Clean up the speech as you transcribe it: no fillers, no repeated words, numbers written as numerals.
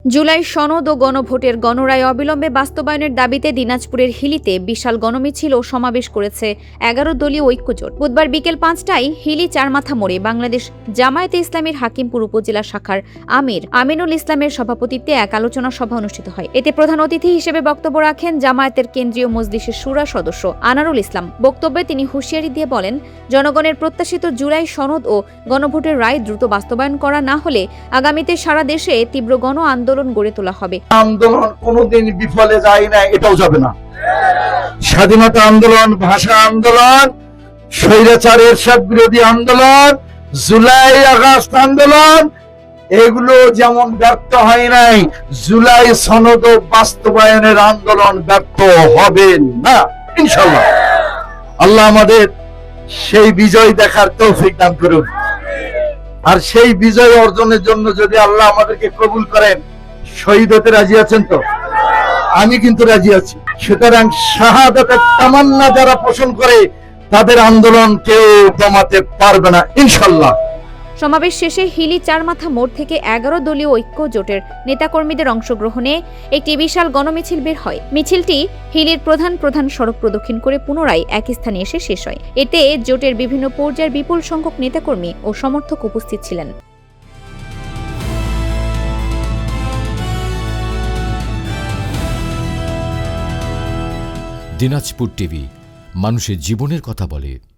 জুলাই সনদ ও গণভোটের গণরায় অবিলম্বে বাস্তবায়নের দাবিতে দিনাজপুরের হিলিতে বিশাল গণমিছিল ও সমাবেশ করেছে ১১ দলীয় ঐক্যজোট। বুধবার বিকেল ৫টায় হিলি চারমাথা মোড়ে বাংলাদেশ জামায়াতে ইসলামীর হাকিমপুর উপজেলা শাখার আমির আমিনুল ইসলামের সভাপতিত্বে এক আলোচনা সভা অনুষ্ঠিত হয়। এতে প্রধান অতিথি হিসেবে বক্তব্য রাখেন জামায়াতের কেন্দ্রীয় মজলিসের শুরা সদস্য আনারুল ইসলাম। বক্তব্যে তিনি হুঁশিয়ারি দিয়ে বলেন, জনগণের প্রত্যাশিত জুলাই সনদ ও গণভোটের রায় দ্রুত বাস্তবায়ন করা না হলে আগামীতে সারা দেশে তীব্র গণ আন্দোলন গড়ে তোলা হবে। আন্দোলন কোনোদিন বিফলে যায় না, এটাও যাবে না। স্বাধীনতা আন্দোলন, ভাষা আন্দোলন, স্বৈরাচারের সব বিরোধী আন্দোলন, জুলাই আগস্ট আন্দোলন, এগুলো যেমন ব্যর্থ হয় নাই, জুলাই সনদ বাস্তবায়নের আন্দোলন ব্যর্থ হবে না ইনশাআল্লাহ। আল্লাহ আমাদের সেই বিজয় দেখার তৌফিক দান করুন। আর সেই বিজয় অর্জনের জন্য যদি আল্লাহ আমাদেরকে কবুল করেন, শহীদ হতে রাজি আছেন তো? আমি কিন্তু রাজি আছি। সুতরাং শাহাদাতের তামান্না যারা পোষণ করে তাদের আন্দোলন কেউ দমাতে পারবে না ইনশাআল্লাহ। সমাবেশ শেষে হিলি চারমাথা মোড় থেকে ১১ দলীয় ঐক্য জোটের নেতাকর্মীদের অংশগ্রহণে একটি বিশাল গণমিছিল বের হয়। মিছিলটি হিলির প্রধান সড়ক প্রদক্ষিণ করে পুনরায় এক স্থানে এসে শেষ হয়। এতে জোটের বিভিন্ন পর্যায়ের বিপুল সংখ্যক নেতাকর্মী ও সমর্থক উপস্থিত ছিলেন। দিনাজপুর টিভি, মানুষের জীবনের কথা বলে।